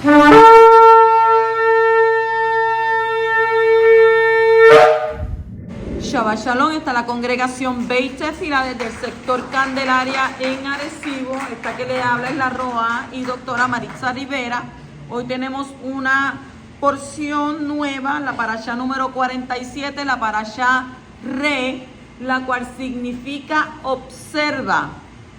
Shabbat Shalom, está la congregación Beit Tefila desde el sector Candelaria en Arecibo. Esta que le habla es la Roa y doctora Maritza Rivera. Hoy tenemos una porción nueva, la parashá número 47, la parashá Re, la cual significa observa.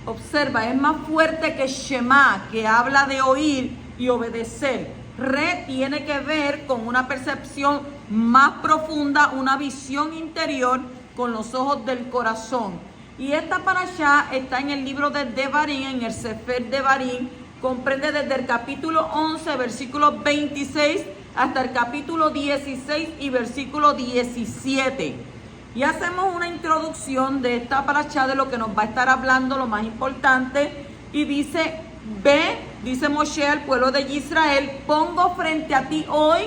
Observa, es más fuerte que Shema, que habla de oír y obedecer. Re tiene que ver con una percepción más profunda, una visión interior con los ojos del corazón. Y esta parashá está en el libro de Devarim, en el Sefer Devarim, comprende desde el capítulo 11, versículo 26, hasta el capítulo 16 y versículo 17. Y hacemos una introducción de esta parashá, de lo que nos va a estar hablando, lo más importante. Y dice: ve, dice Moshe al pueblo de Israel, pongo frente a ti hoy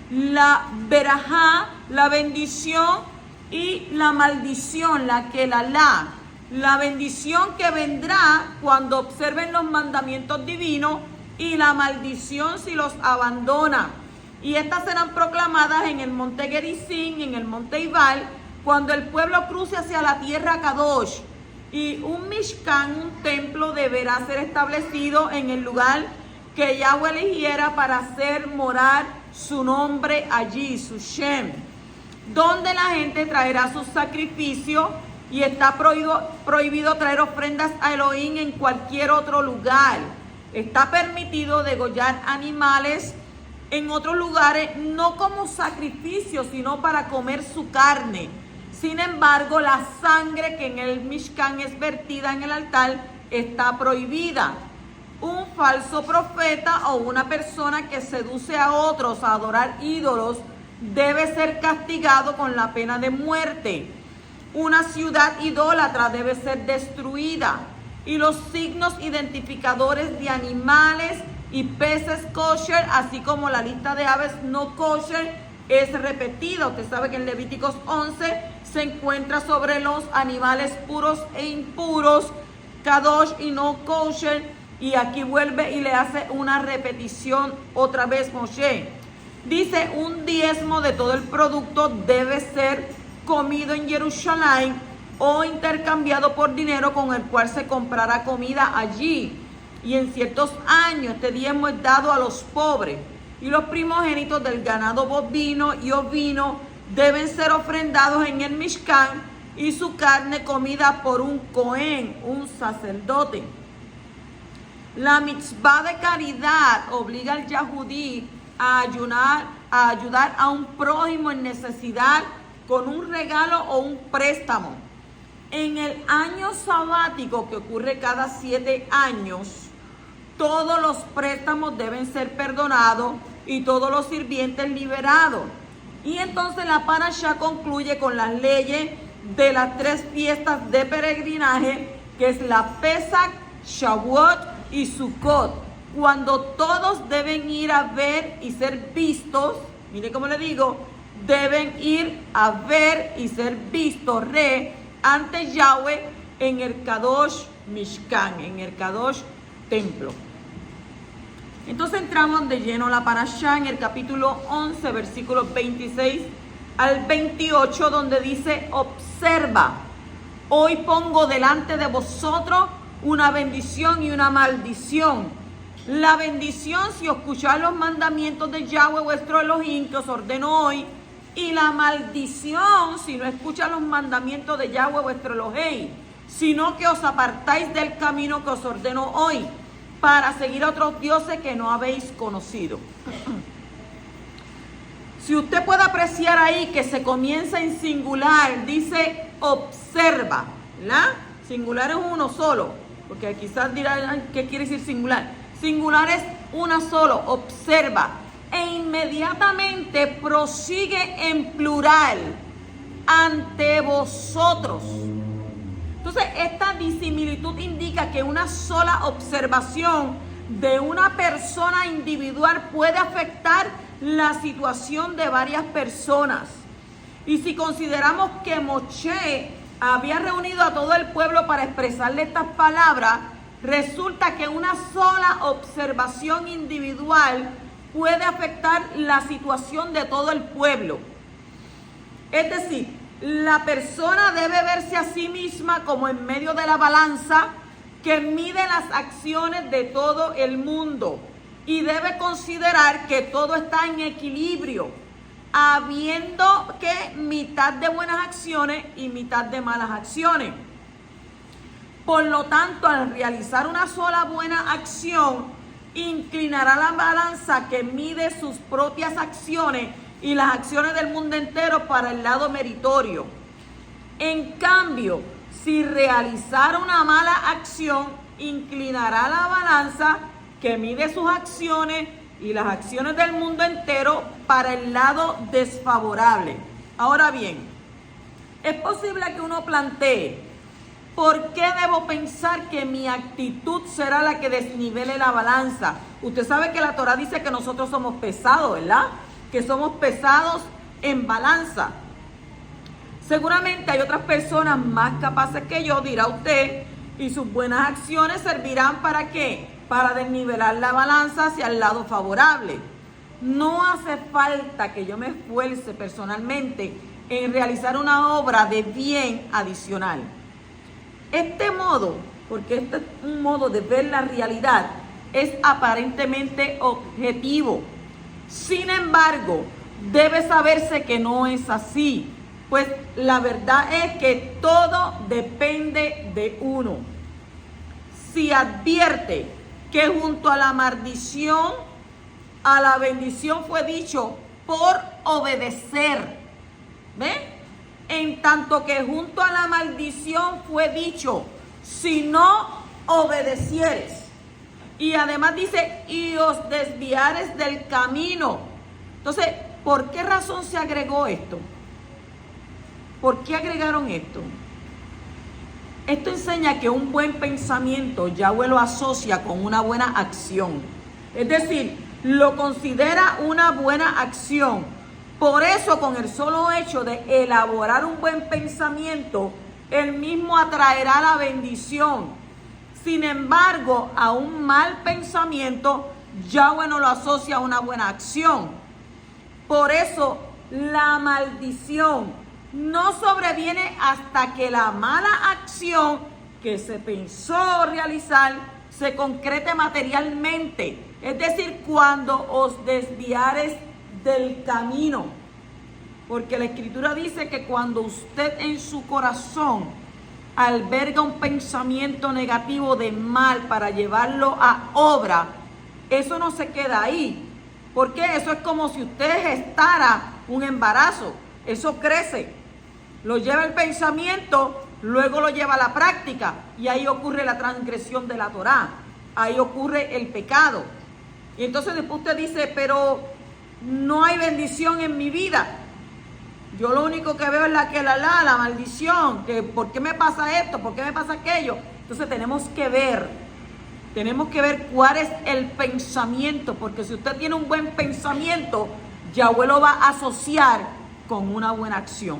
la verajá, la bendición, y la maldición, la bendición que vendrá cuando observen los mandamientos divinos, y la maldición si los abandona. Y estas serán proclamadas en el monte Gerizim, en el monte Ibal, cuando el pueblo cruce hacia la tierra Kadosh. Y un Mishkan, un templo, deberá ser establecido en el lugar que Yahweh eligiera para hacer morar su nombre allí, su Shem, donde la gente traerá sus sacrificios, y está prohibido traer ofrendas a Elohim en cualquier otro lugar. Está permitido degollar animales en otros lugares, no como sacrificio, sino para comer su carne. Sin embargo, la sangre que en el Mishkan es vertida en el altar está prohibida. Un falso profeta o una persona que seduce a otros a adorar ídolos debe ser castigado con la pena de muerte. Una ciudad idólatra debe ser destruida, y los signos identificadores de animales y peces kosher, así como la lista de aves no kosher, es repetida. Usted sabe que en Levíticos 11 se encuentra sobre los animales puros e impuros, kadosh y no kosher. Y aquí vuelve y le hace una repetición otra vez Moshe. Dice: un diezmo de todo el producto debe ser comido en Jerusalén o intercambiado por dinero con el cual se comprará comida allí. Y en ciertos años este diezmo es dado a los pobres. Y los primogénitos del ganado bovino y ovino deben ser ofrendados en el Mishkan, y su carne comida por un Cohen, un sacerdote. La mitzvah de caridad obliga al Yahudí a ayudar a un prójimo en necesidad con un regalo o un préstamo. En el año sabático, que ocurre cada 7 años, todos los préstamos deben ser perdonados y todos los sirvientes liberados. Y entonces la parashá concluye con las leyes de las 3 fiestas de peregrinaje, que es la Pesach, Shavuot y Sukkot, cuando todos deben ir a ver y ser vistos. Mire cómo le digo, deben ir a ver y ser vistos ante Yahweh en el Kadosh Mishkan, en el Kadosh Templo. Entonces entramos de lleno a la parashá en el capítulo 11, versículos 26 al 28, donde dice: observa, hoy pongo delante de vosotros una bendición y una maldición. La bendición, si escucháis los mandamientos de Yahweh vuestro Elohim, que os ordeno hoy, y la maldición, si no escucháis los mandamientos de Yahweh vuestro Elohim, sino que os apartáis del camino que os ordeno hoy, para seguir a otros dioses que no habéis conocido. Si usted puede apreciar ahí que se comienza en singular, dice observa, ¿verdad? Singular es uno solo, porque quizás dirán, ¿qué quiere decir singular? Singular es una solo, observa. E inmediatamente prosigue en plural, ante vosotros. Entonces, esta disimilitud indica que una sola observación de una persona individual puede afectar la situación de varias personas. Y si consideramos que Moshe había reunido a todo el pueblo para expresarle estas palabras, resulta que una sola observación individual puede afectar la situación de todo el pueblo. Es decir, la persona debe verse a sí misma como en medio de la balanza que mide las acciones de todo el mundo y debe considerar que todo está en equilibrio, habiendo que mitad de buenas acciones y mitad de malas acciones. Por lo tanto, al realizar una sola buena acción, inclinará la balanza que mide sus propias acciones y las acciones del mundo entero para el lado meritorio. En cambio, si realizara una mala acción, inclinará la balanza que mide sus acciones y las acciones del mundo entero para el lado desfavorable. Ahora bien, es posible que uno plantee, ¿por qué debo pensar que mi actitud será la que desnivele la balanza? Usted sabe que la Torá dice que nosotros somos pesados, ¿verdad? Que somos pesados en balanza. Seguramente hay otras personas más capaces que yo, dirá usted, y sus buenas acciones servirán ¿para qué? Para desnivelar la balanza hacia el lado favorable. No hace falta que yo me esfuerce personalmente en realizar una obra de bien adicional. Este modo, porque este es un modo de ver la realidad, es aparentemente objetivo. Sin embargo, debe saberse que no es así, pues la verdad es que todo depende de uno. Si advierte que junto a la maldición, a la bendición fue dicho por obedecer, ¿ve? En tanto que junto a la maldición fue dicho, si no obedecieres. Y además dice, y os desviares del camino. Entonces, ¿por qué razón se agregó esto? ¿Por qué agregaron esto? Esto enseña que un buen pensamiento Yahweh lo asocia con una buena acción. Es decir, lo considera una buena acción. Por eso, con el solo hecho de elaborar un buen pensamiento, él mismo atraerá la bendición. Sin embargo, a un mal pensamiento, Yahweh no lo asocia a una buena acción. Por eso, la maldición no sobreviene hasta que la mala acción que se pensó realizar se concrete materialmente. Es decir, cuando os desviares del camino. Porque la Escritura dice que cuando usted en su corazón alberga un pensamiento negativo de mal para llevarlo a obra, eso no se queda ahí. Porque eso es como si usted gestara un embarazo. Eso crece. Lo lleva el pensamiento, luego lo lleva a la práctica. Y ahí ocurre la transgresión de la Torá. Ahí ocurre el pecado. Y entonces después usted dice, pero no hay bendición en mi vida. Yo lo único que veo es la maldición, que ¿por qué me pasa esto? ¿Por qué me pasa aquello? Entonces tenemos que ver cuál es el pensamiento, porque si usted tiene un buen pensamiento, Yahweh lo va a asociar con una buena acción.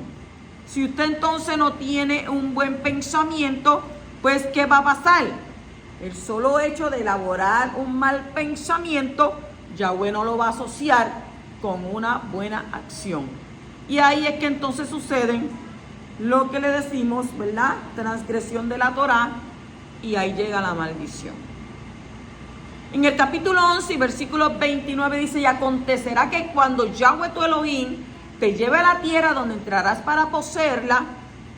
Si usted entonces no tiene un buen pensamiento, pues ¿qué va a pasar? El solo hecho de elaborar un mal pensamiento, Yahweh no lo va a asociar con una buena acción. Y ahí es que entonces sucede lo que le decimos, ¿verdad? Transgresión de la Torá, y ahí llega la maldición. En el capítulo 11, versículo 29 dice, y acontecerá que cuando Yahweh tu Elohim te lleve a la tierra donde entrarás para poseerla,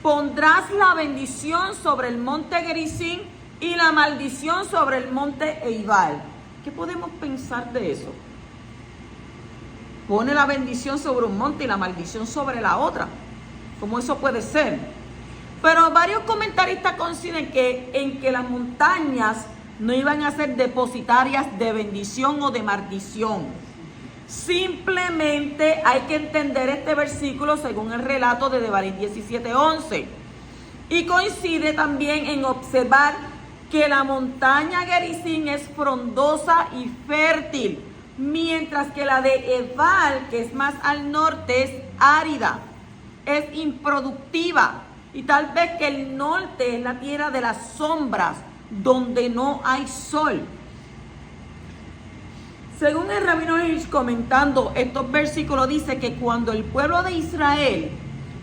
pondrás la bendición sobre el monte Gerizim y la maldición sobre el monte Eibal. ¿Qué podemos pensar de eso? Pone la bendición sobre un monte y la maldición sobre la otra. ¿Cómo eso puede ser? Pero varios comentaristas coinciden en que las montañas no iban a ser depositarias de bendición o de maldición. Simplemente hay que entender este versículo según el relato de Devarim 17:11. Y coincide también en observar que la montaña Gerizim es frondosa y fértil, mientras que la de Ebal, que es más al norte, es árida, es improductiva. Y tal vez que el norte es la tierra de las sombras, donde no hay sol. Según el Rabino Hirsch comentando estos versículos, dice que cuando el pueblo de Israel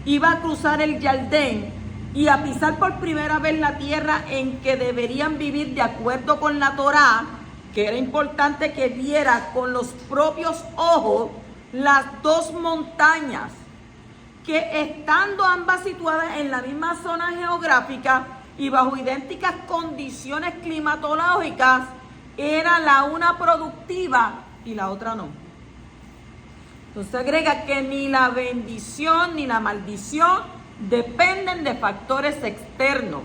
iba a cruzar el Jordán y a pisar por primera vez la tierra en que deberían vivir de acuerdo con la Torá, que era importante que viera con los propios ojos las dos montañas, que estando ambas situadas en la misma zona geográfica y bajo idénticas condiciones climatológicas, era la una productiva y la otra no. Entonces agrega que ni la bendición ni la maldición dependen de factores externos.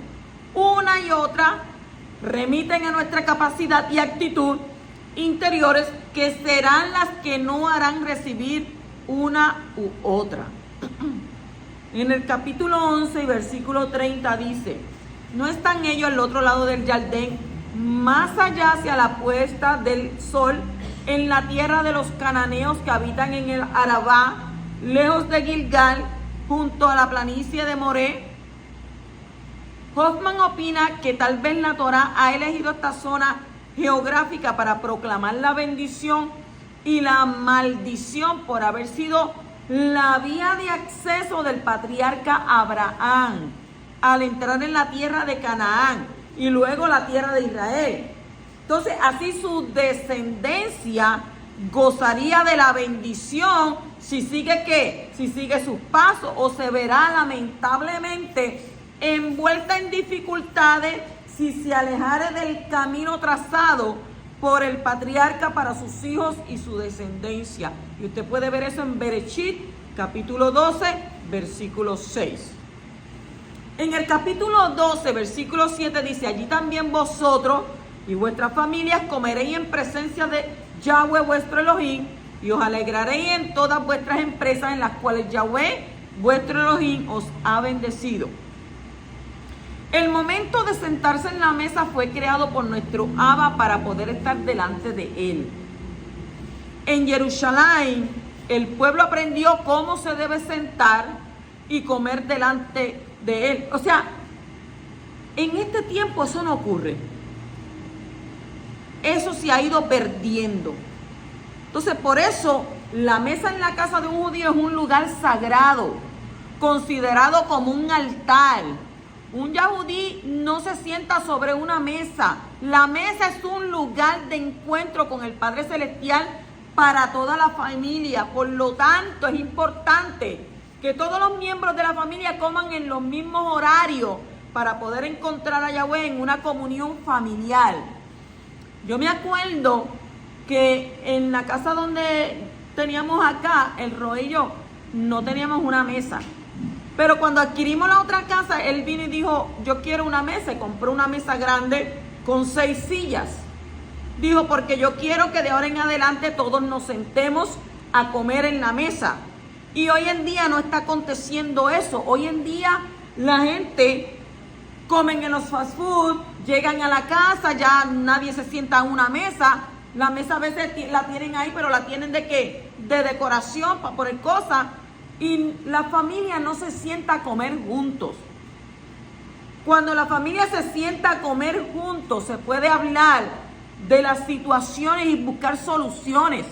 Una y otra remiten a nuestra capacidad y actitud interiores, que serán las que no harán recibir una u otra. En el capítulo 11 y versículo 30 dice: ¿no están ellos al otro lado del Jordán, más allá hacia la puesta del sol, en la tierra de los cananeos que habitan en el Arabá, lejos de Gilgal, junto a la planicie de Moré? Hoffman opina que tal vez la Torá ha elegido esta zona geográfica para proclamar la bendición y la maldición por haber sido la vía de acceso del patriarca Abraham al entrar en la tierra de Canaán y luego la tierra de Israel. Entonces, así su descendencia gozaría de la bendición si sigue ¿qué? Si sigue sus pasos, o se verá lamentablemente envuelta en dificultades si se alejare del camino trazado por el patriarca para sus hijos y su descendencia. Y usted puede ver eso en Bereshit, capítulo 12, versículo 6. En el capítulo 12, versículo 7 dice: allí también vosotros y vuestras familias comeréis en presencia de Yahweh vuestro Elohim, y os alegraréis en todas vuestras empresas en las cuales Yahweh vuestro Elohim os ha bendecido. El momento de sentarse en la mesa fue creado por nuestro Abba para poder estar delante de él. En Jerusalén, el pueblo aprendió cómo se debe sentar y comer delante de él. O sea, en este tiempo eso no ocurre. Eso se ha ido perdiendo. Entonces, por eso, la mesa en la casa de un judío es un lugar sagrado, considerado como un altar. Un yahudí no se sienta sobre una mesa. La mesa es un lugar de encuentro con el Padre Celestial para toda la familia. Por lo tanto, es importante que todos los miembros de la familia coman en los mismos horarios para poder encontrar a Yahweh en una comunión familiar. Yo me acuerdo que en la casa donde teníamos acá, el Roy y yo, no teníamos una mesa. Pero cuando adquirimos la otra casa, él vino y dijo: yo quiero una mesa. Y compró una mesa grande con 6 sillas. Dijo: porque yo quiero que de ahora en adelante todos nos sentemos a comer en la mesa. Y hoy en día no está aconteciendo eso. Hoy en día la gente comen en los fast food, llegan a la casa, ya nadie se sienta a una mesa. La mesa a veces la tienen ahí, pero la tienen ¿de qué? De decoración, para poner cosas. Y la familia no se sienta a comer juntos. Cuando la familia se sienta a comer juntos, se puede hablar de las situaciones y buscar soluciones.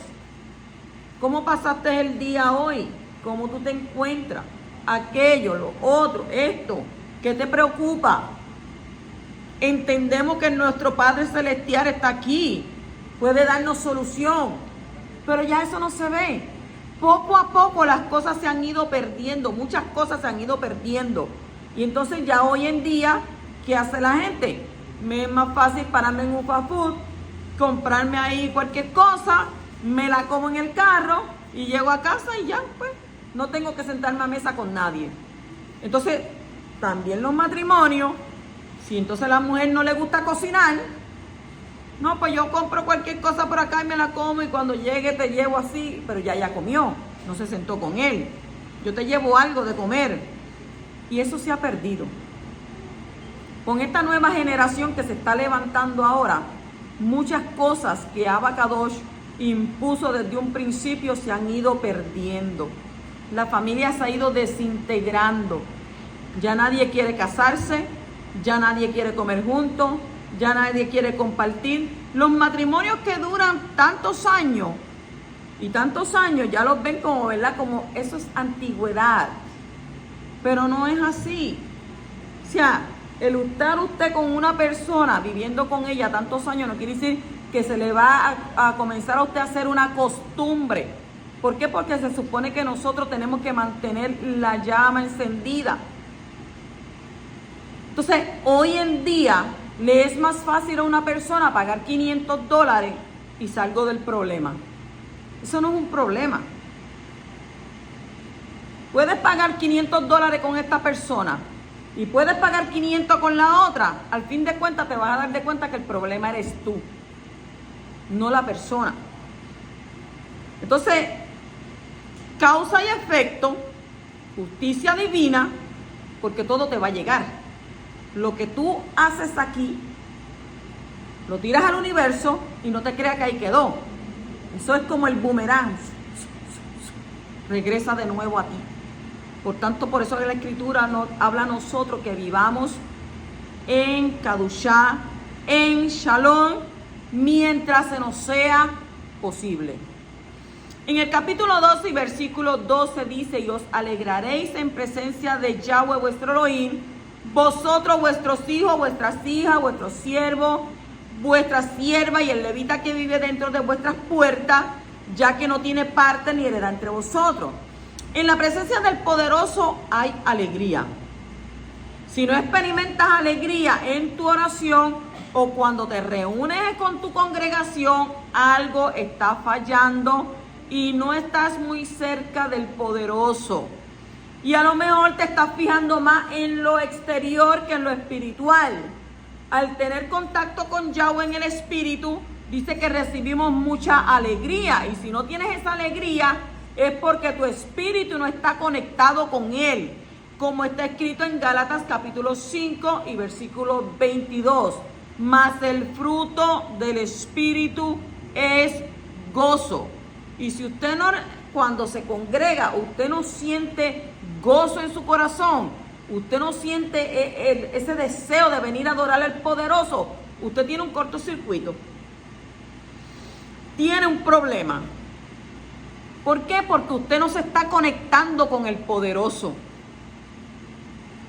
¿Cómo pasaste el día hoy? ¿Cómo tú te encuentras? Aquello, lo otro, esto. ¿Qué te preocupa? Entendemos que nuestro Padre Celestial está aquí. Puede darnos solución. Pero ya eso no se ve. Poco a poco las cosas se han ido perdiendo. Muchas cosas se han ido perdiendo. Y entonces ya hoy en día, ¿qué hace la gente? Me es más fácil pararme en un fast food, comprarme ahí cualquier cosa, me la como en el carro y llego a casa y ya, pues, no tengo que sentarme a mesa con nadie. Entonces, también los matrimonios, si entonces a la mujer no le gusta cocinar, no, pues yo compro cualquier cosa por acá y me la como, y cuando llegue te llevo así, pero ya comió, no se sentó con él. Yo te llevo algo de comer. Y eso se ha perdido. Con esta nueva generación que se está levantando ahora, muchas cosas que Abba Kadosh impuso desde un principio se han ido perdiendo. La familia se ha ido desintegrando. Ya nadie quiere casarse, ya nadie quiere comer juntos, ya nadie quiere compartir, Los matrimonios que duran tantos años y tantos años ya los ven como, ¿verdad? Como eso es antigüedad. Pero no es así. O sea, el estar usted con una persona, viviendo con ella tantos años, no quiere decir que se le va a comenzar a usted a hacer una costumbre. ¿Por qué? Porque se supone que nosotros tenemos que mantener la llama encendida. Entonces, hoy en día, le es más fácil a una persona pagar $500 y salgo del problema. Eso no es un problema. Puedes pagar $500 con esta persona y puedes pagar 500 con la otra. Al fin de cuentas te vas a dar de cuenta que el problema eres tú, no la persona. Entonces, causa y efecto, justicia divina, porque todo te va a llegar. Lo que tú haces aquí, lo tiras al universo y no te creas que ahí quedó. Eso es como el boomerang. Regresa de nuevo a ti. Por tanto, por eso la Escritura nos habla a nosotros que vivamos en Kadushá, en Shalom, mientras se nos sea posible. En el capítulo 12 y versículo 12 dice: y os alegraréis en presencia de Yahweh vuestro Elohim, vosotros, vuestros hijos, vuestras hijas, vuestros siervos, vuestra sierva y el levita que vive dentro de vuestras puertas, ya que no tiene parte ni heredad entre vosotros. En la presencia del poderoso hay alegría. Si no experimentas alegría en tu oración o cuando te reúnes con tu congregación, algo está fallando y no estás muy cerca del poderoso. Y a lo mejor te estás fijando más en lo exterior que en lo espiritual. Al tener contacto con Yahweh en el espíritu, dice que recibimos mucha alegría. Y si no tienes esa alegría, es porque tu espíritu no está conectado con Él. Como está escrito en Gálatas capítulo 5 y versículo 22. Mas el fruto del espíritu es gozo. Y si usted no, cuando se congrega, usted no siente gozo en su corazón, usted no siente ese deseo de venir a adorar al poderoso, usted tiene un cortocircuito. Tiene un problema. ¿Por qué? Porque usted no se está conectando con el poderoso.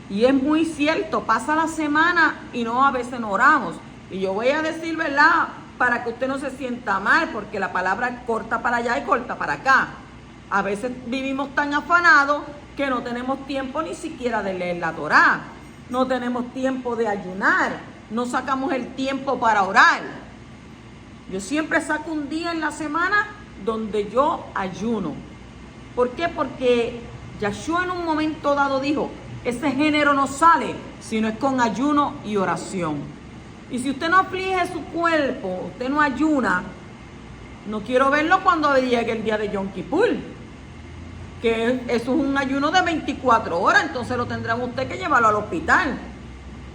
Y es muy cierto, pasa la semana y no, a veces no oramos. Y yo voy a decir, ¿verdad?, para que usted no se sienta mal, porque la palabra corta para allá y corta para acá. A veces vivimos tan afanados que no tenemos tiempo ni siquiera de leer la Torá. No tenemos tiempo de ayunar. No sacamos el tiempo para orar. Yo siempre saco un día en la semana donde yo ayuno. ¿Por qué? Porque Yahshua en un momento dado dijo, ese género no sale si no es con ayuno y oración. Y si usted no aflige su cuerpo, usted no ayuna, no quiero verlo cuando llegue el día de Yom Kippur, que eso es un ayuno de 24 horas, entonces lo tendrán usted que llevarlo al hospital.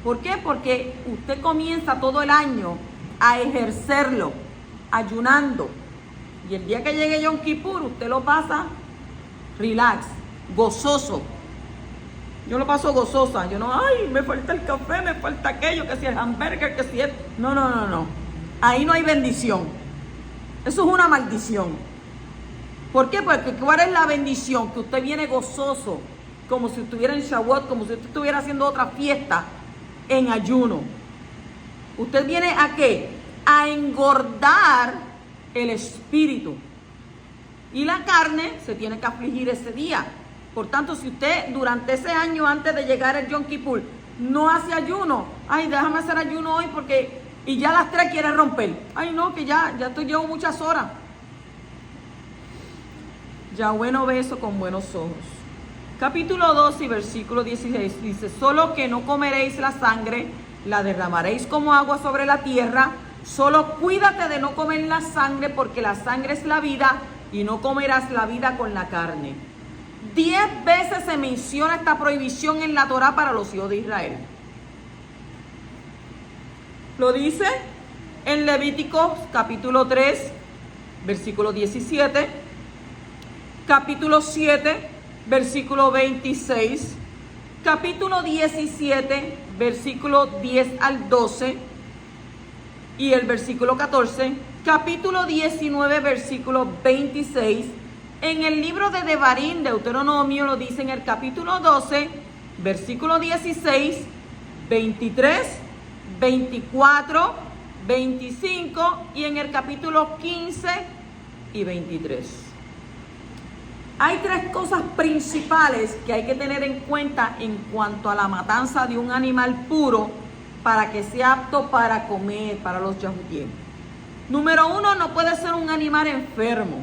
¿Por qué? Porque usted comienza todo el año a ejercerlo, ayunando. Y el día que llegue Yom Kippur, usted lo pasa relax, gozoso. Yo lo paso gozosa. Yo no, ay, me falta el café, me falta aquello, que si el hamburger, que si es... No. Ahí no hay bendición. Eso es una maldición. ¿Por qué? Porque ¿cuál es la bendición? Que usted viene gozoso, como si estuviera en Shavuot, como si usted estuviera haciendo otra fiesta en ayuno. ¿Usted viene a qué? A engordar el espíritu. Y la carne se tiene que afligir ese día. Por tanto, si usted durante ese año antes de llegar el Yom Kippur no hace ayuno, ay, déjame hacer ayuno hoy porque, y ya a las 3 quiere romper. Ay, no, que ya llevo muchas horas. Yahweh no ve eso con buenos ojos. Capítulo 2 y versículo 16 dice, solo que no comeréis la sangre, la derramaréis como agua sobre la tierra, solo cuídate de no comer la sangre porque la sangre es la vida y no comerás la vida con la carne. 10 veces se menciona esta prohibición en la Torá para los hijos de Israel. Lo dice en Levíticos capítulo 3, versículo 17, capítulo 7, versículo 26, capítulo 17, versículo 10 al 12, y el versículo 14, capítulo 19, versículo 26, en el libro de Devarim, Deuteronomio, lo dice en el capítulo 12, versículo 16, 23, 24, 25 y en el capítulo 15 y 23. Hay tres cosas principales que hay que tener en cuenta en cuanto a la matanza de un animal puro para que sea apto para comer para los yahutíes. Número 1, no puede ser un animal enfermo.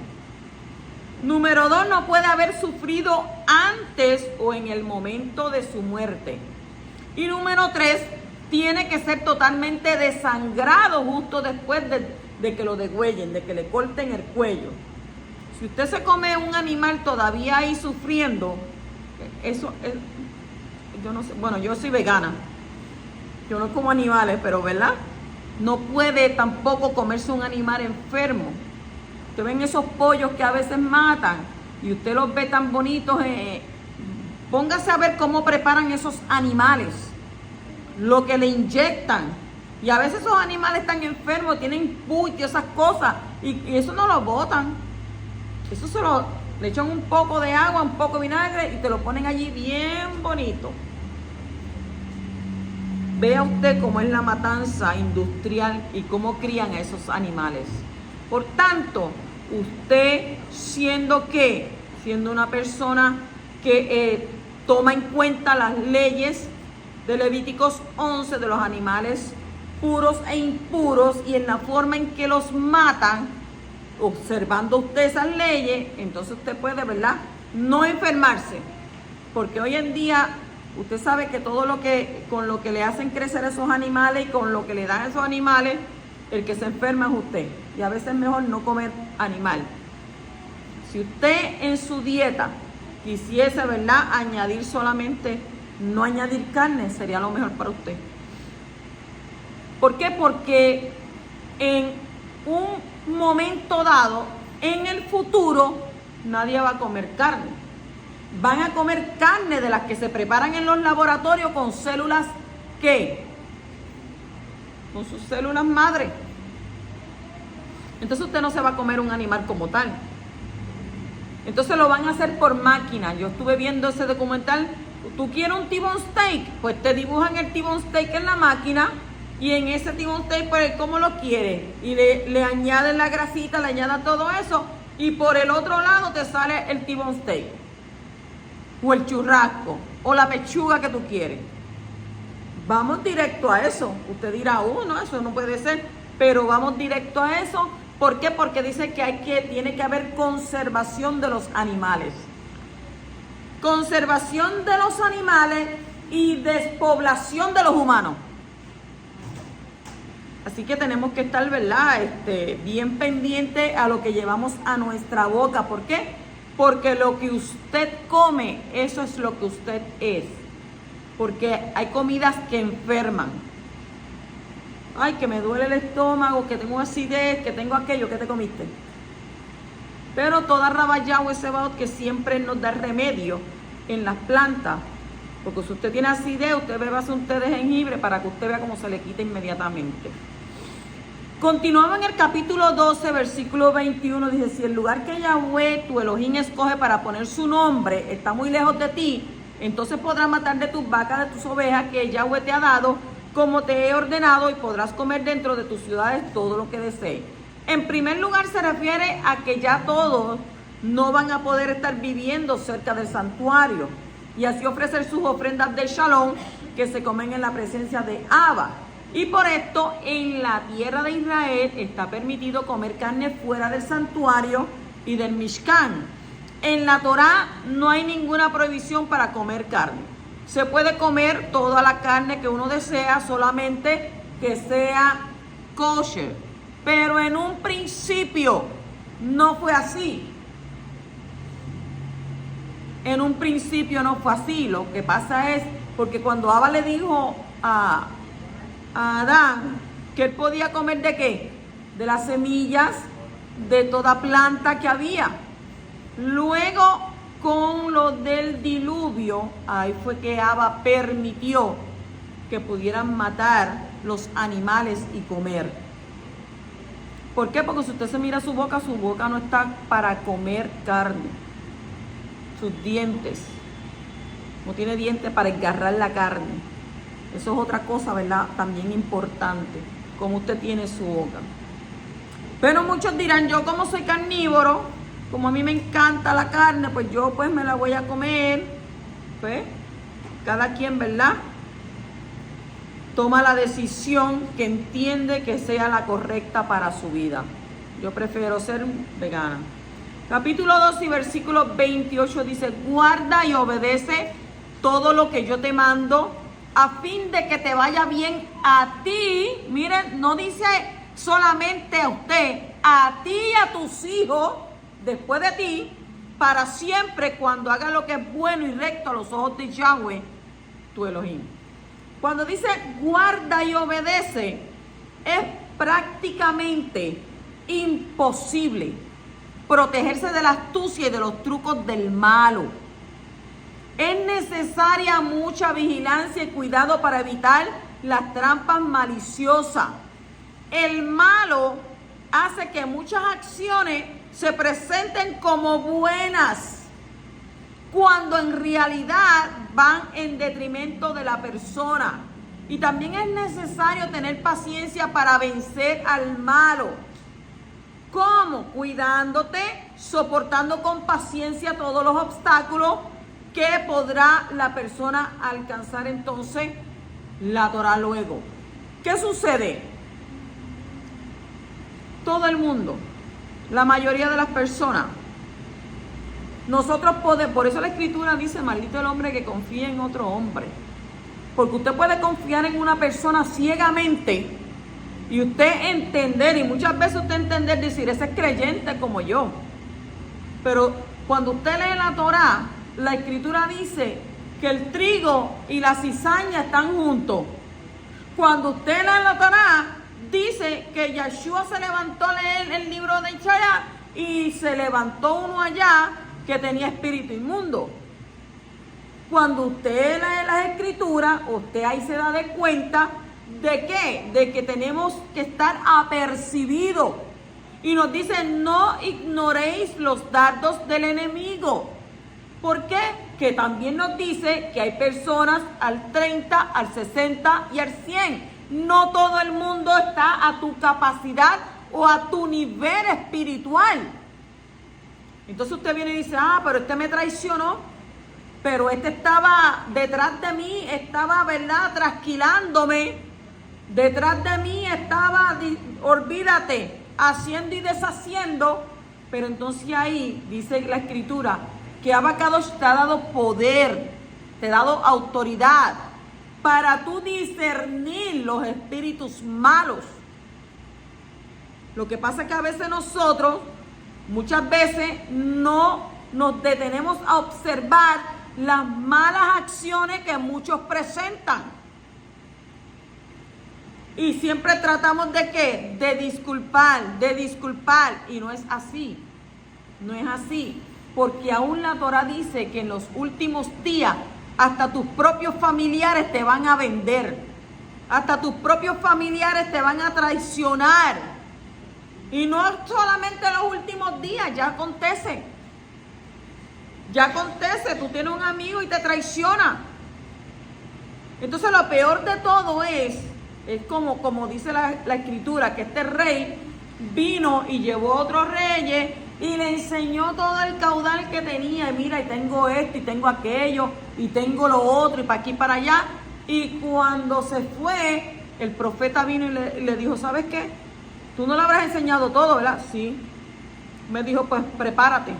Número 2, no puede haber sufrido antes o en el momento de su muerte. Y número 3, tiene que ser totalmente desangrado justo después de que lo degüellen, de que le corten el cuello. Si usted se come un animal todavía ahí sufriendo, eso es, yo no sé, bueno, yo soy vegana. Yo no como animales, pero ¿verdad? No puede tampoco comerse un animal enfermo. Usted ven esos pollos que a veces matan y usted los ve tan bonitos. Póngase a ver cómo preparan esos animales, lo que le inyectan. Y a veces esos animales están enfermos, tienen puyo y esas cosas. Y eso no lo botan. Eso le echan un poco de agua, un poco de vinagre y te lo ponen allí bien bonito. Vea usted cómo es la matanza industrial y cómo crían a esos animales. Por tanto, usted siendo una persona que toma en cuenta las leyes de Levíticos 11 de los animales puros e impuros y en la forma en que los matan, observando usted esas leyes, entonces usted puede, ¿verdad?, no enfermarse. Porque hoy en día usted sabe que con lo que le hacen crecer esos animales y con lo que le dan a esos animales, el que se enferma es usted. Y a veces es mejor no comer animal. Si usted en su dieta quisiese, ¿verdad?, añadir solamente, no añadir carne, sería lo mejor para usted. ¿Por qué? Porque en un momento dado, en el futuro, nadie va a comer carne. Van a comer carne de las que se preparan en los laboratorios con células, ¿qué? Con sus células madre. Entonces usted no se va a comer un animal como tal. Entonces lo van a hacer por máquina. Yo estuve viendo ese documental. ¿Tú quieres un T-bone steak? Pues te dibujan el T-bone steak en la máquina. Y en ese T-bone steak, pues, ¿cómo lo quiere? Y le añaden la grasita, le añaden todo eso. Y por el otro lado te sale el T-bone steak. O el churrasco. O la pechuga que tú quieres. Vamos directo a eso. Usted dirá, no, eso no puede ser. Pero vamos directo a eso. ¿Por qué? Porque dice que tiene que haber conservación de los animales. Conservación de los animales y despoblación de los humanos. Así que tenemos que estar, ¿verdad?, bien pendiente a lo que llevamos a nuestra boca. ¿Por qué? Porque lo que usted come, eso es lo que usted es. Porque hay comidas que enferman. Ay, que me duele el estómago, que tengo acidez, que tengo aquello. ¿Qué te comiste? Pero toda rabayao ese baot que siempre nos da remedio en las plantas. Porque si usted tiene acidez, usted bebase un té de jengibre para que usted vea cómo se le quita inmediatamente. Continuamos en el capítulo 12, versículo 21. Dice, si el lugar que Yahweh, tu Elohim, escoge para poner su nombre está muy lejos de ti, entonces podrás matar de tus vacas, de tus ovejas que Yahweh te ha dado, como te he ordenado, y podrás comer dentro de tus ciudades todo lo que desees. En primer lugar, se refiere a que ya todos no van a poder estar viviendo cerca del santuario y así ofrecer sus ofrendas de shalom que se comen en la presencia de Abba. Y por esto, en la tierra de Israel está permitido comer carne fuera del santuario y del Mishkan. En la Torá no hay ninguna prohibición para comer carne. Se puede comer toda la carne que uno desea, solamente que sea kosher. Pero en un principio no fue así. En un principio no fue así. Lo que pasa es porque cuando Abba le dijo a Adán que él podía comer ¿de qué? De las semillas de toda planta que había. Luego, con lo del diluvio, ahí fue que Abba permitió que pudieran matar los animales y comer. ¿Por qué? Porque si usted se mira su boca no está para comer carne. Sus dientes. No tiene dientes para desgarrar la carne. Eso es otra cosa, ¿verdad? También importante. Como usted tiene su boca. Pero muchos dirán, yo como soy carnívoro, como a mí me encanta la carne, pues yo pues me la voy a comer. Pues, cada quien, ¿verdad? Toma la decisión que entiende que sea la correcta para su vida. Yo prefiero ser vegana. Capítulo 2 y versículo 28 dice, guarda y obedece todo lo que yo te mando, a fin de que te vaya bien a ti. Miren, no dice solamente a usted, a ti y a tus hijos, después de ti, para siempre, cuando haga lo que es bueno y recto a los ojos de Yahweh, tu Elohim. Cuando dice guarda y obedece, es prácticamente imposible protegerse de la astucia y de los trucos del malo. Es necesaria mucha vigilancia y cuidado para evitar las trampas maliciosas. El malo hace que muchas acciones se presenten como buenas, cuando en realidad van en detrimento de la persona. Y también es necesario tener paciencia para vencer al malo. ¿Cómo? Cuidándote, soportando con paciencia todos los obstáculos que podrá la persona alcanzar entonces la Torah luego. ¿Qué sucede? Todo el mundo, la mayoría de las personas, nosotros podemos, por eso la Escritura dice, maldito el hombre que confía en otro hombre. Porque usted puede confiar en una persona ciegamente y usted entender, y muchas veces usted entender, decir, ese es creyente como yo. Pero cuando usted lee la Torá, la Escritura dice que el trigo y la cizaña están juntos. Cuando usted lee la Torá, dice que Yeshua se levantó a leer el libro de Isaías y se levantó uno allá que tenía espíritu inmundo. Cuando usted lee las Escrituras, usted ahí se da de cuenta de qué, de que tenemos que estar apercibidos. Y nos dice, no ignoréis los dardos del enemigo. ¿Por qué? Que también nos dice que hay personas al 30, al 60 y al 100. No todo el mundo está a tu capacidad o a tu nivel espiritual. Entonces usted viene y dice, pero este me traicionó, pero este estaba detrás de mí, estaba, ¿verdad?, trasquilándome, detrás de mí estaba, olvídate, haciendo y deshaciendo. Pero entonces ahí dice la Escritura que Abacadosh te ha dado poder, te ha dado autoridad para tú discernir los espíritus malos. Lo que pasa es que a veces nosotros, muchas veces no nos detenemos a observar las malas acciones que muchos presentan. Y siempre tratamos de ¿qué? De disculpar. Y no es así. No es así. Porque aún la Torah dice que en los últimos días hasta tus propios familiares te van a vender. Hasta tus propios familiares te van a traicionar. Y no solamente en los últimos días, ya acontece. Ya acontece, tú tienes un amigo y te traiciona. Entonces lo peor de todo es como dice la Escritura, que este rey vino y llevó a otros reyes y le enseñó todo el caudal que tenía. Y mira, y tengo esto, y tengo aquello, y tengo lo otro, y para aquí y para allá. Y cuando se fue, el profeta vino y le dijo, ¿sabes qué? Tú no le habrás enseñado todo, ¿verdad? Sí. Me dijo, pues prepárate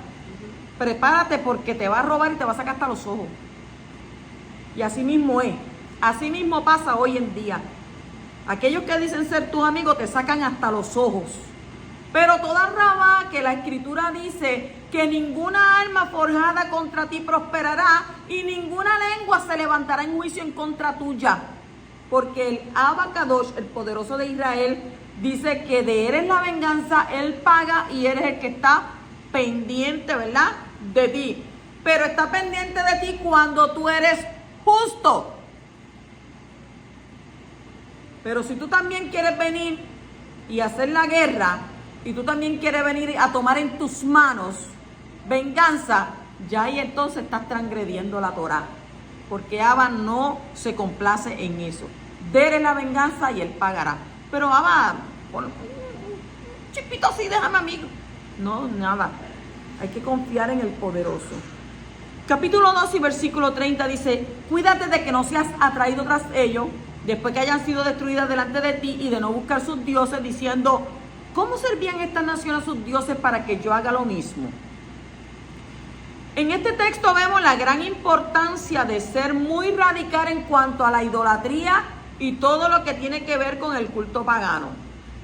porque te va a robar y te va a sacar hasta los ojos. Y así mismo es. Así mismo pasa hoy en día. Aquellos que dicen ser tus amigos te sacan hasta los ojos. Pero toda rabá que la Escritura dice que ninguna arma forjada contra ti prosperará y ninguna lengua se levantará en juicio en contra tuya. Porque el Abacadosh, el poderoso de Israel, dice que de él es la venganza, él paga y él es el que está pendiente, ¿verdad?, de ti. Pero está pendiente de ti cuando tú eres justo. Pero si tú también quieres venir y hacer la guerra y tú también quieres venir a tomar en tus manos venganza, ya ahí entonces estás transgrediendo la Torá, porque Abba no se complace en eso. Dele la venganza y él pagará. Pero Abba, un chipito así, déjame amigo. No, nada. Hay que confiar en el poderoso. Capítulo 2 y versículo 30 dice: cuídate de que no seas atraído tras ellos, después que hayan sido destruidas delante de ti, y de no buscar sus dioses, diciendo: ¿cómo servían estas naciones a sus dioses para que yo haga lo mismo? En este texto vemos la gran importancia de ser muy radical en cuanto a la idolatría y todo lo que tiene que ver con el culto pagano.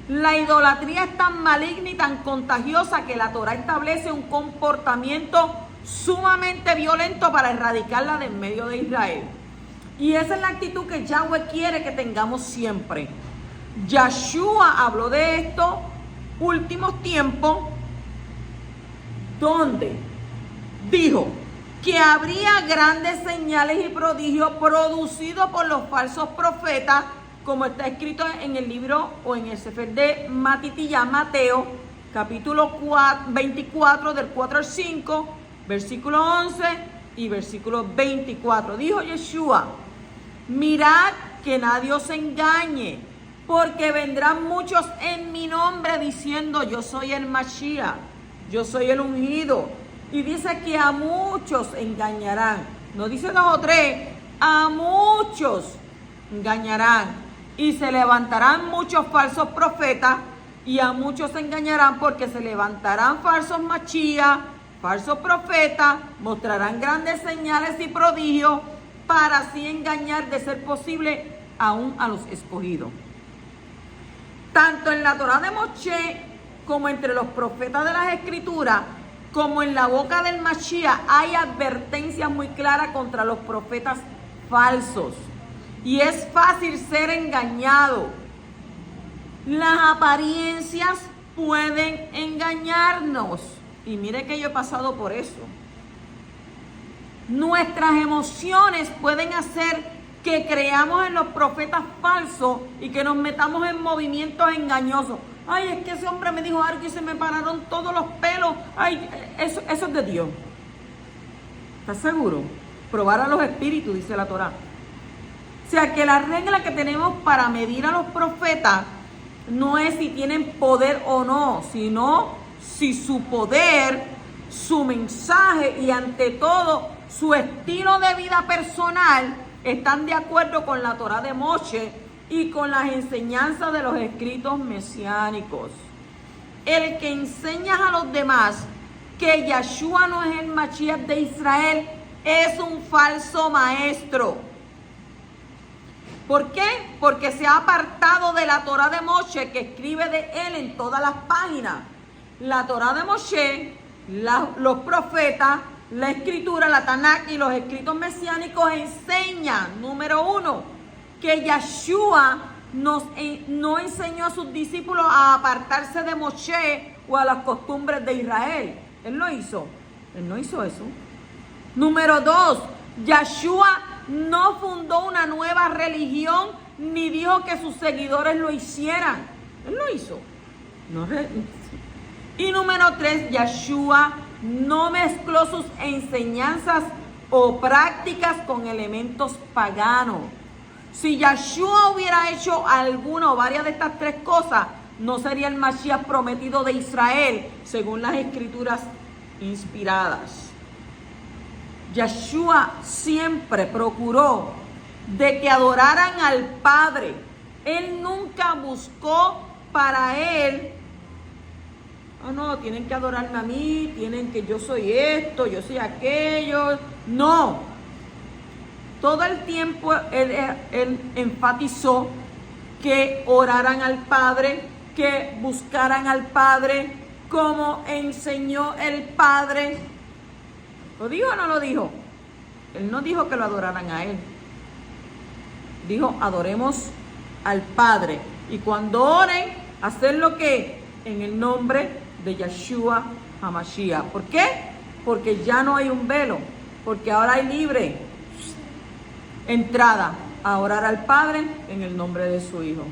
La idolatría es tan maligna y tan contagiosa que la Torá establece un comportamiento sumamente violento para erradicarla de en medio de Israel. Y esa es la actitud que Yahweh quiere que tengamos siempre. Yeshua habló de esto últimos tiempos, donde dijo que habría grandes señales y prodigios producidos por los falsos profetas, como está escrito en el libro o en el Sefer de Matitiyá, Mateo, capítulo 24, del 4 al 5, versículo 11 y versículo 24. Dijo Yeshua: mirad que nadie os engañe, porque vendrán muchos en mi nombre diciendo: yo soy el Mashiach, yo soy el ungido. Y dice que a muchos engañarán. No dice 2 o 3, a muchos engañarán. Y se levantarán muchos falsos profetas, y a muchos engañarán, porque se levantarán falsos Mashiach, falsos profetas, mostrarán grandes señales y prodigios, para así engañar, de ser posible, aún a los escogidos. Tanto en la Torá de Moshe, como entre los profetas de las Escrituras, como en la boca del Mashiach, hay advertencias muy claras contra los profetas falsos. Y es fácil ser engañado. Las apariencias pueden engañarnos. Y mire que yo he pasado por eso. Nuestras emociones pueden hacer que creamos en los profetas falsos y que nos metamos en movimientos engañosos. Ay, es que ese hombre me dijo algo y se me pararon todos los pelos. Ay, eso es de Dios. ¿Estás seguro? Probar a los espíritus, dice la Torá. O sea, que la regla que tenemos para medir a los profetas no es si tienen poder o no, sino si su poder, su mensaje y ante todo su estilo de vida personal están de acuerdo con la Torá de Moshe y con las enseñanzas de los escritos mesiánicos. El que enseña a los demás que Yeshua no es el Mashiach de Israel es un falso maestro. ¿Por qué? Porque se ha apartado de la Torá de Moshe, que escribe de él en todas las páginas. La Torá de Moshe, los profetas, la escritura, la Tanakh y los escritos mesiánicos enseñan, número 1, que Yeshua no enseñó a sus discípulos a apartarse de Moshe o a las costumbres de Israel. Él no hizo eso. Número 2, Yeshua no fundó una nueva religión ni dijo que sus seguidores lo hicieran. Él lo hizo. Y número 3, Yeshua no mezcló sus enseñanzas o prácticas con elementos paganos. Si Yeshua hubiera hecho alguna o varias de estas 3 cosas, no sería el Mashiach prometido de Israel, según las escrituras inspiradas. Yeshua siempre procuró de que adoraran al Padre. Él nunca buscó para él: oh no, tienen que adorarme a mí, tienen que yo soy esto, yo soy aquello. No. Todo el tiempo él enfatizó que oraran al Padre, que buscaran al Padre, como enseñó el Padre. ¿Lo dijo o no lo dijo? Él no dijo que lo adoraran a él. Dijo: adoremos al Padre. Y cuando oren, hacerlo ¿qué? En el nombre de Yeshua HaMashiach. ¿Por qué? Porque ya no hay un velo. Porque ahora hay libre entrada a orar al Padre en el nombre de su Hijo.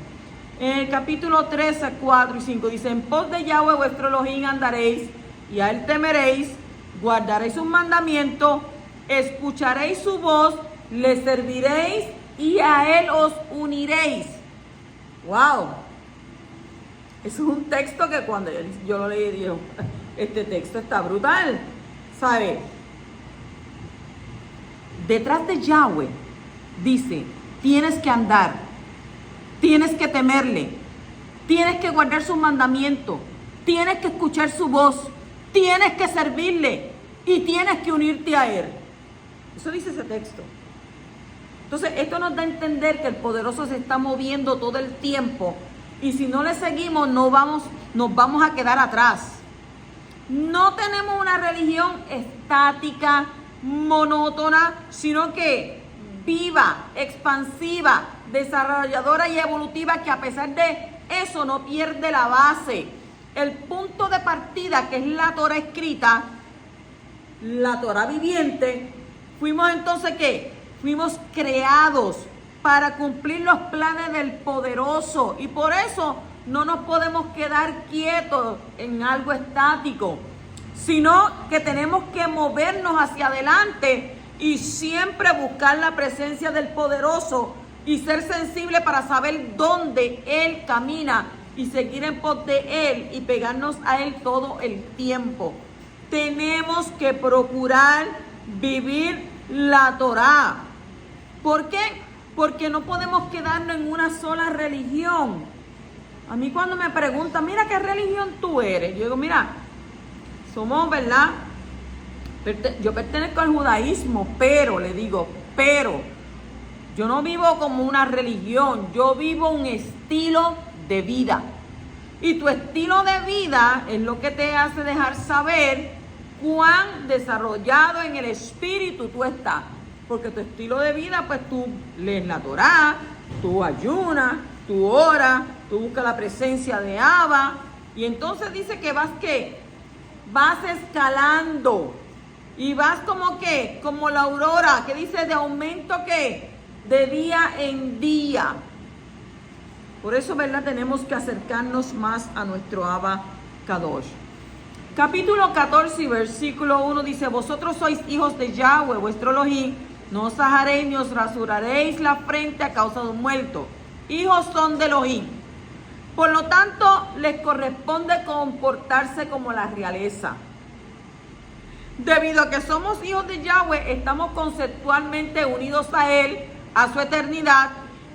En el capítulo 13, 4 y 5 dice, en pos de Yahweh vuestro Elohim andaréis, y a él temeréis, guardaréis sus mandamientos, escucharéis su voz, le serviréis y a él os uniréis. ¡Wow! Eso es un texto que cuando yo lo leí, digo, este texto está brutal. ¿Sabe? Detrás de Yahweh dice, tienes que andar, tienes que temerle, tienes que guardar sus mandamientos, tienes que escuchar su voz, tienes que servirle y tienes que unirte a él. Eso dice ese texto. Entonces, esto nos da a entender que el poderoso se está moviendo todo el tiempo y si no le seguimos nos vamos a quedar atrás. No tenemos una religión estática, monótona, sino que viva, expansiva, desarrolladora y evolutiva, que a pesar de eso no pierde la base. El punto de partida, que es la Torah escrita, la Torah viviente, fuimos entonces ¿qué? Fuimos creados para cumplir los planes del poderoso y por eso no nos podemos quedar quietos en algo estático, sino que tenemos que movernos hacia adelante y siempre buscar la presencia del poderoso y ser sensible para saber dónde Él camina y seguir en pos de Él y pegarnos a Él todo el tiempo. Tenemos que procurar vivir la Torá. ¿Por qué? Porque no podemos quedarnos en una sola religión. A mí cuando me preguntan, mira, ¿qué religión tú eres? Yo digo, mira, somos, ¿verdad? Yo pertenezco al judaísmo, pero, le digo, pero, yo no vivo como una religión, yo vivo un estilo de vida. Y tu estilo de vida es lo que te hace dejar saber cuán desarrollado en el espíritu tú estás. Porque tu estilo de vida, pues tú lees la Torá, tú ayunas, tú oras, tú buscas la presencia de Abba. Y entonces dice que vas escalando. Y vas como la aurora, que dice de aumento de día en día. Por eso, ¿verdad? Tenemos que acercarnos más a nuestro Abba Kadosh. Capítulo 14, versículo 1 dice, vosotros sois hijos de Yahweh, vuestro Elohim, no os ajaréis ni os rasuraréis la frente a causa de un muerto. Hijos son de Elohim. Por lo tanto, les corresponde comportarse como la realeza. Debido a que somos hijos de Yahweh, estamos conceptualmente unidos a Él, a su eternidad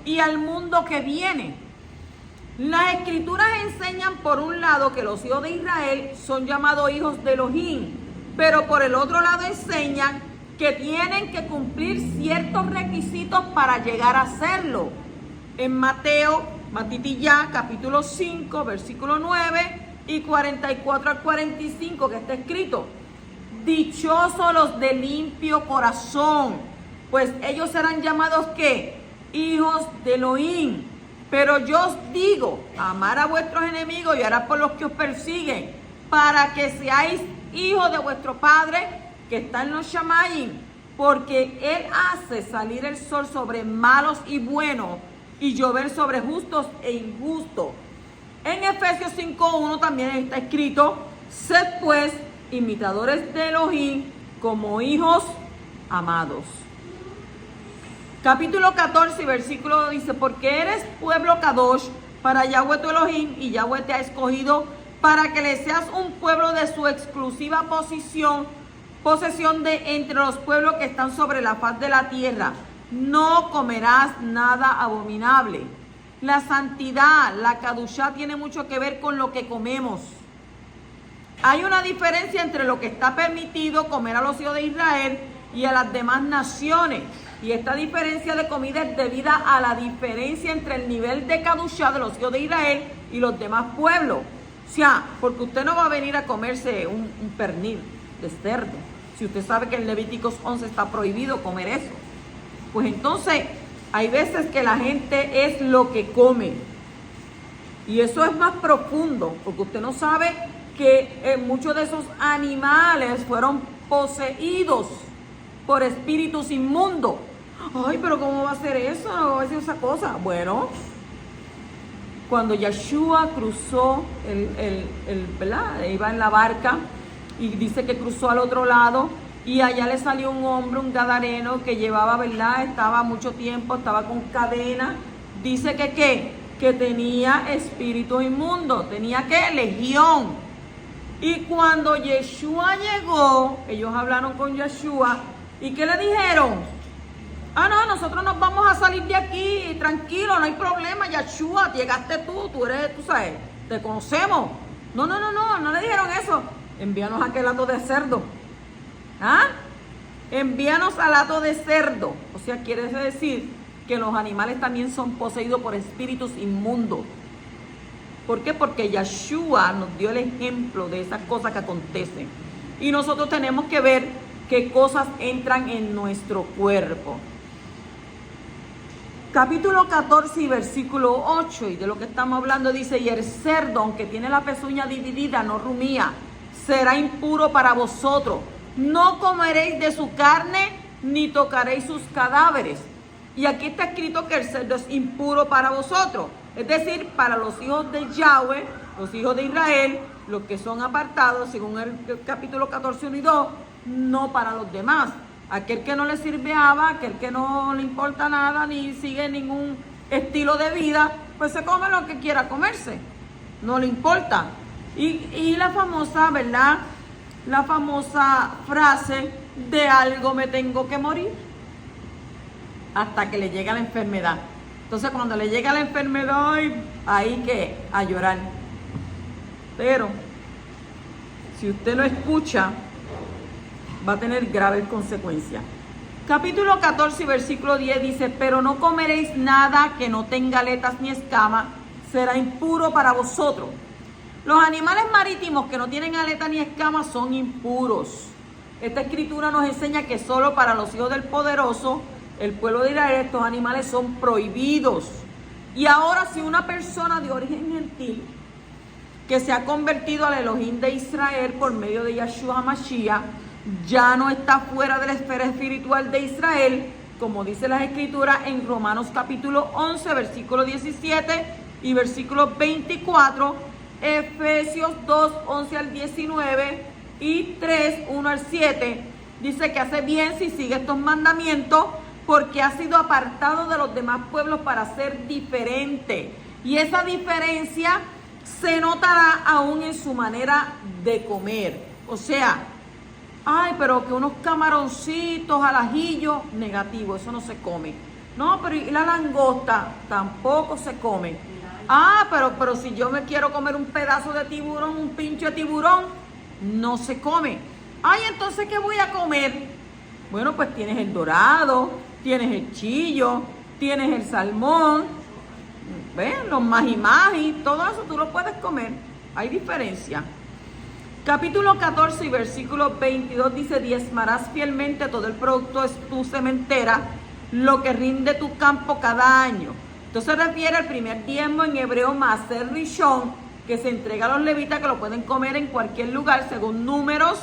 y al mundo que viene. Las escrituras enseñan por un lado que los hijos de Israel son llamados hijos de Elohim, pero por el otro lado enseñan que tienen que cumplir ciertos requisitos para llegar a serlo. En Mateo, Matitillá, capítulo 5, versículo 9 y 44 al 45, que está escrito, dichosos los de limpio corazón, pues ellos serán llamados ¿qué? Hijos de Elohim. Pero yo os digo, amar a vuestros enemigos y orar por los que os persiguen, para que seáis hijos de vuestro Padre que está en los Shamayim, porque Él hace salir el sol sobre malos y buenos y llover sobre justos e injustos. En Efesios 5:1 también está escrito, sed pues imitadores de Elohim como hijos amados. Capítulo 14, versículo dice, porque eres pueblo Kadosh para Yahweh tu Elohim, y Yahweh te ha escogido para que le seas un pueblo de su exclusiva posesión de entre los pueblos que están sobre la faz de la tierra. No comerás nada abominable. La santidad, la Kadushá, tiene mucho que ver con lo que comemos. Hay una diferencia entre lo que está permitido comer a los hijos de Israel y a las demás naciones. Y esta diferencia de comida es debida a la diferencia entre el nivel de Kadushá de los hijos de Israel y los demás pueblos. O sea, porque usted no va a venir a comerse un pernil de cerdo. Si usted sabe que en Levíticos 11 está prohibido comer eso. Pues entonces, hay veces que la gente es lo que come. Y eso es más profundo, porque usted no sabe que muchos de esos animales fueron poseídos por espíritus inmundos. Ay, pero ¿cómo va a ser eso? ¿No va a ser esa cosa? Bueno, cuando Yeshua cruzó ¿verdad? Iba en la barca y dice que cruzó al otro lado y allá le salió un hombre, un gadareno que llevaba, ¿verdad? Estaba mucho tiempo, estaba con cadena. Dice que ¿qué? Que tenía espíritu inmundo, tenía ¿qué? Legión. Y cuando Yeshua llegó, ellos hablaron con Yeshua y ¿qué le dijeron? Ah, no, nosotros nos vamos a salir de aquí, tranquilo, no hay problema, Yeshua, llegaste tú eres, tú sabes, te conocemos. No le dijeron eso. Envíanos a aquel hato de cerdo. ¿Ah? Envíanos al hato de cerdo. O sea, quiere decir que los animales también son poseídos por espíritus inmundos. ¿Por qué? Porque Yeshua nos dio el ejemplo de esas cosas que acontecen. Y nosotros tenemos que ver qué cosas entran en nuestro cuerpo. Capítulo 14 y versículo 8, y de lo que estamos hablando dice, y el cerdo, aunque tiene la pezuña dividida, no rumía, será impuro para vosotros. No comeréis de su carne, ni tocaréis sus cadáveres. Y aquí está escrito que el cerdo es impuro para vosotros. Es decir, para los hijos de Yahweh, los hijos de Israel, los que son apartados, según el capítulo 14, 1 y 2, no para los demás. Aquel que no le sirve agua, aquel que no le importa nada, ni sigue ningún estilo de vida, pues se come lo que quiera comerse. No le importa. Y la famosa, ¿verdad? La famosa frase, de algo me tengo que morir. Hasta que le llega la enfermedad. Entonces cuando le llega la enfermedad, ahí que a llorar. Pero si usted no escucha, va a tener graves consecuencias. Capítulo 14, versículo 10 dice, pero no comeréis nada que no tenga aletas ni escamas, será impuro para vosotros. Los animales marítimos que no tienen aletas ni escamas son impuros. Esta escritura nos enseña que solo para los hijos del poderoso, el pueblo de Israel, estos animales son prohibidos. Y ahora si una persona de origen gentil que se ha convertido al Elohim de Israel por medio de Yeshua Mashiach, ya no está fuera de la esfera espiritual de Israel, como dice las escrituras en Romanos capítulo 11, versículo 17 y versículo 24, Efesios 2, 11 al 19 y 3, 1 al 7, dice que hace bien si sigue estos mandamientos, porque ha sido apartado de los demás pueblos para ser diferente. Y esa diferencia se notará aún en su manera de comer. O sea, ay, pero que unos camaroncitos al ajillo, negativo, eso no se come. No, pero y la langosta tampoco se come. Ah, pero si yo me quiero comer un pedazo de tiburón, un pincho de tiburón, no se come. Ay, entonces, ¿qué voy a comer? Bueno, pues tienes el dorado, tienes el chillo, tienes el salmón, ¿ven? Los maji-maji, todo eso tú lo puedes comer. Hay diferencia. Capítulo 14 y versículo 22 dice, diezmarás fielmente todo el producto de tu sementera, lo que rinde tu campo cada año. Entonces se refiere al primer diezmo en hebreo, Maaser Rishon, que se entrega a los levitas, que lo pueden comer en cualquier lugar, según Números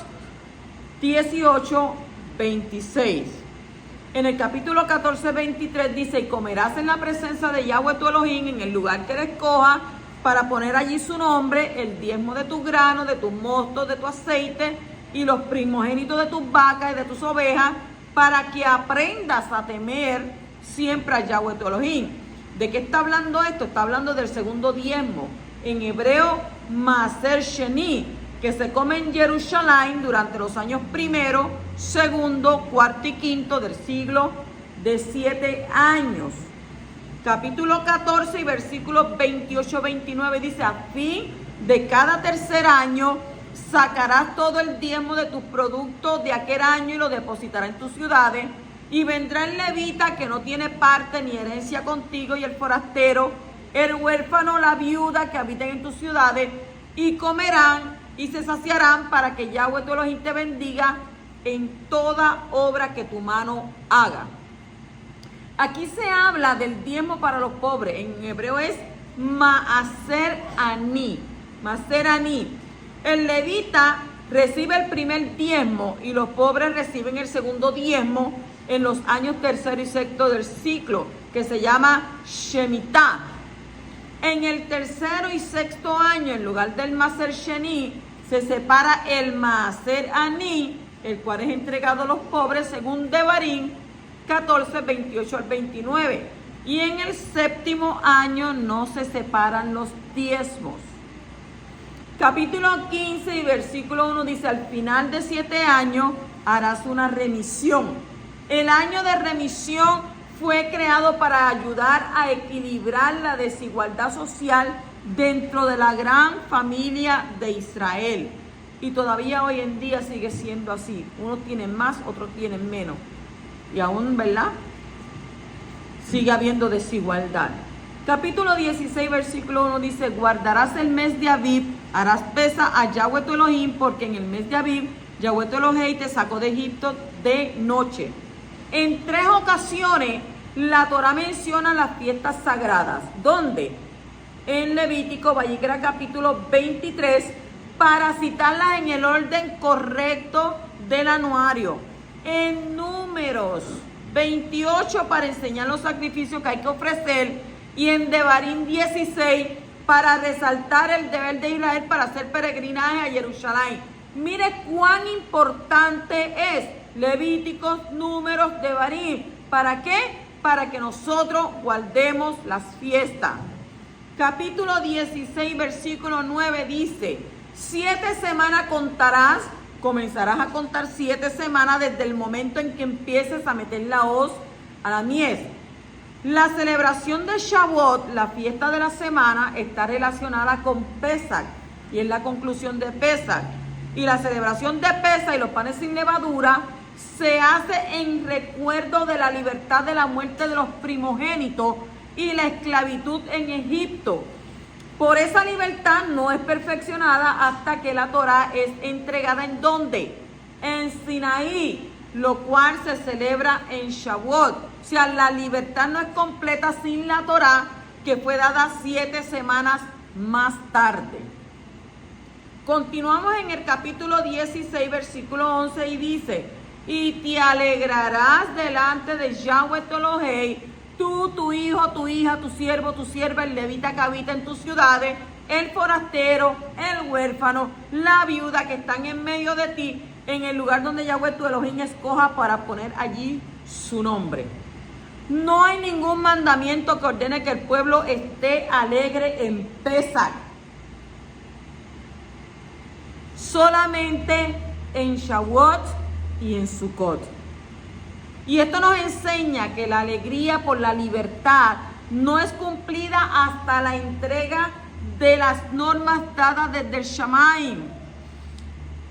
18, 26. En el capítulo 14, 23 dice, y comerás en la presencia de Yahweh tu Elohim, en el lugar que le escoja, para poner allí su nombre, el diezmo de tus granos, de tus mostos, de tu aceite, y los primogénitos de tus vacas y de tus ovejas, para que aprendas a temer siempre a Yahweh tu Elohim. ¿De qué está hablando esto? Está hablando del segundo diezmo, en hebreo, Maaser Sheni, que se come en Jerusalén durante los años primero, segundo, cuarto y quinto del siglo de 7 años. Capítulo 14 y versículos 28-29 dice, a fin de cada tercer año sacarás todo el diezmo de tus productos de aquel año y lo depositarás en tus ciudades, y vendrá el levita que no tiene parte ni herencia contigo, y el forastero, el huérfano, la viuda que habiten en tus ciudades, y comerán y se saciarán, para que Yahweh tu Elohim te bendiga en toda obra que tu mano haga. Aquí se habla del diezmo para los pobres. En hebreo es Maaser Ani. Maaser Ani. El levita recibe el primer diezmo y los pobres reciben el segundo diezmo en los años tercero y sexto del ciclo, que se llama Shemitah. En el tercero y sexto año, en lugar del Maaser Sheni, se separa el Maaser Ani, el cual es entregado a los pobres, según Devarim 14, 28 al 29. Y en el séptimo año no se separan los diezmos. Capítulo 15 y versículo 1 dice: al final de 7 años harás una remisión. El año de remisión fue creado para ayudar a equilibrar la desigualdad social dentro de la gran familia de Israel. Y todavía hoy en día sigue siendo así. Unos tienen más, otros tienen menos. Y aún, ¿verdad?, sigue habiendo desigualdad. Capítulo 16, versículo 1 dice: guardarás el mes de Abib, harás pesa a Yahweh tu Elohim, porque en el mes de Abib, Yahweh tu Elohim te sacó de Egipto de noche. En 3 ocasiones, la Torah menciona las fiestas sagradas. ¿Dónde? En Levítico, Vayikra capítulo 23, para citarlas en el orden correcto del anuario. En Números 28, para enseñar los sacrificios que hay que ofrecer. Y en Devarim 16, para resaltar el deber de Israel para hacer peregrinaje a Jerusalén. Mire cuán importante es Levíticos, Números, Devarim. ¿Para qué? Para que nosotros guardemos las fiestas. Capítulo 16, versículo 9 dice: 7 semanas contarás, comenzarás a contar 7 semanas desde el momento en que empieces a meter la hoz a la mies. La celebración de Shavuot, la fiesta de la semana, está relacionada con Pesach y es la conclusión de Pesach. Y la celebración de Pesach y los panes sin levadura se hace en recuerdo de la libertad de la muerte de los primogénitos y la esclavitud en Egipto. Por esa libertad no es perfeccionada hasta que la Torah es entregada ¿en dónde? En Sinaí, lo cual se celebra en Shavuot. O sea, la libertad no es completa sin la Torah, que fue dada 7 semanas más tarde. Continuamos en el capítulo 16, versículo 11, y dice: y te alegrarás delante de Yahweh tu Elohim, tú, tu hijo, tu hija, tu siervo, tu sierva, el levita que habita en tus ciudades, el forastero, el huérfano, la viuda que están en medio de ti, en el lugar donde Yahweh tu Elohim escoja para poner allí su nombre. No hay ningún mandamiento que ordene que el pueblo esté alegre en Pesach. Solamente en Shavuot y en Sukkot. Y esto nos enseña que la alegría por la libertad no es cumplida hasta la entrega de las normas dadas desde el Shamaim,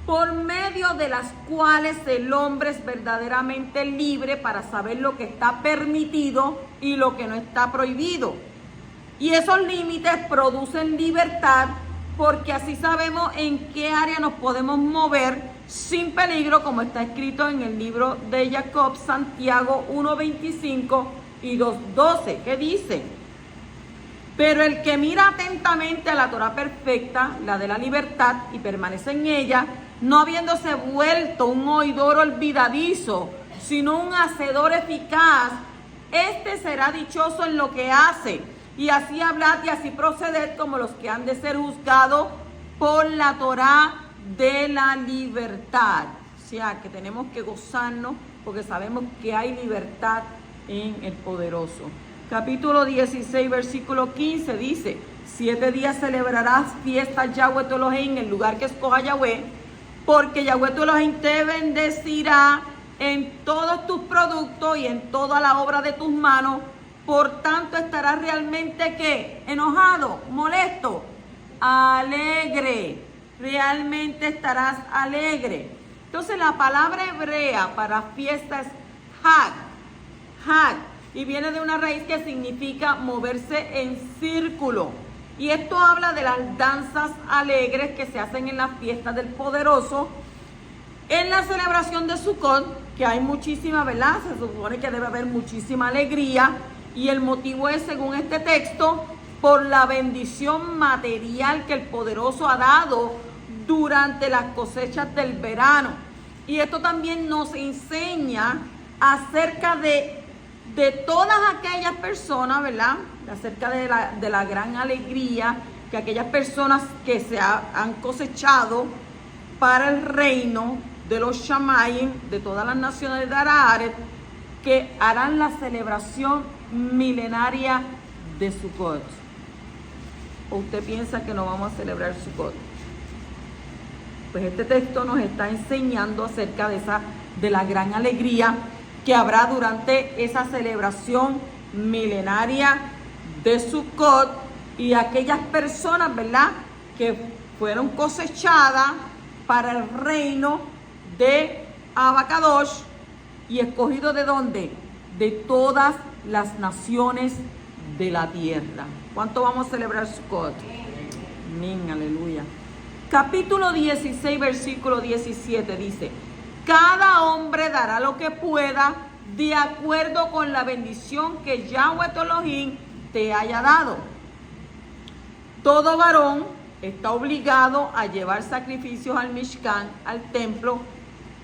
por medio de las cuales el hombre es verdaderamente libre para saber lo que está permitido y lo que no está prohibido. Y esos límites producen libertad, porque así sabemos en qué área nos podemos mover sin peligro, como está escrito en el libro de Jacob, Santiago 1:25 y 2:12, que dice: pero el que mira atentamente a la Torah perfecta, la de la libertad, y permanece en ella, no habiéndose vuelto un oidor olvidadizo, sino un hacedor eficaz, este será dichoso en lo que hace. Y así hablad y así proceded como los que han de ser juzgados por la Torah de la libertad. O sea, que tenemos que gozarnos porque sabemos que hay libertad en el poderoso. Capítulo 16, versículo 15 dice: 7 días celebrarás fiesta Yahweh tu Elohim en el lugar que escoja Yahweh, porque Yahweh tu Elohim te bendecirá en todos tus productos y en toda la obra de tus manos. Por tanto, estarás realmente, ¿qué? Enojado, molesto, alegre. Realmente estarás alegre. Entonces, la palabra hebrea para fiesta es hag, hag, y viene de una raíz que significa moverse en círculo. Y esto habla de las danzas alegres que se hacen en las fiestas del poderoso. En la celebración de Sukkot, que hay muchísima, ¿verdad? Se supone que debe haber muchísima alegría. Y el motivo es, según este texto, por la bendición material que el poderoso ha dado durante las cosechas del verano. Y esto también nos enseña acerca de de todas aquellas personas, ¿verdad? Acerca de la gran alegría que aquellas personas que se han cosechado para el reino de los Shamayim, de todas las naciones de Araharet, que harán la celebración milenaria de Sukkot. ¿O usted piensa que no vamos a celebrar Sukkot? Pues este texto nos está enseñando acerca de la gran alegría que habrá durante esa celebración milenaria de Sukkot, y aquellas personas, ¿verdad?, que fueron cosechadas para el reino de Abacadosh y escogidos ¿de dónde? De todas las naciones de la tierra. ¿Cuánto vamos a celebrar Sukkot? Amén, aleluya. Capítulo 16, versículo 17 dice: cada hombre dará lo que pueda de acuerdo con la bendición que Yahweh tu Elohim te haya dado. Todo varón está obligado a llevar sacrificios al Mishkan, al templo,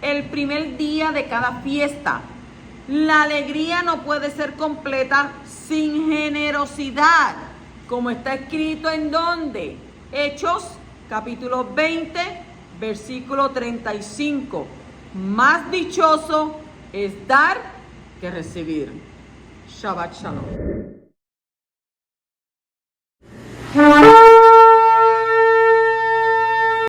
el primer día de cada fiesta. La alegría no puede ser completa sin generosidad, como está escrito en ¿dónde? Hechos, capítulo 20, versículo 35. Más dichoso es dar que recibir. Shabbat Shalom.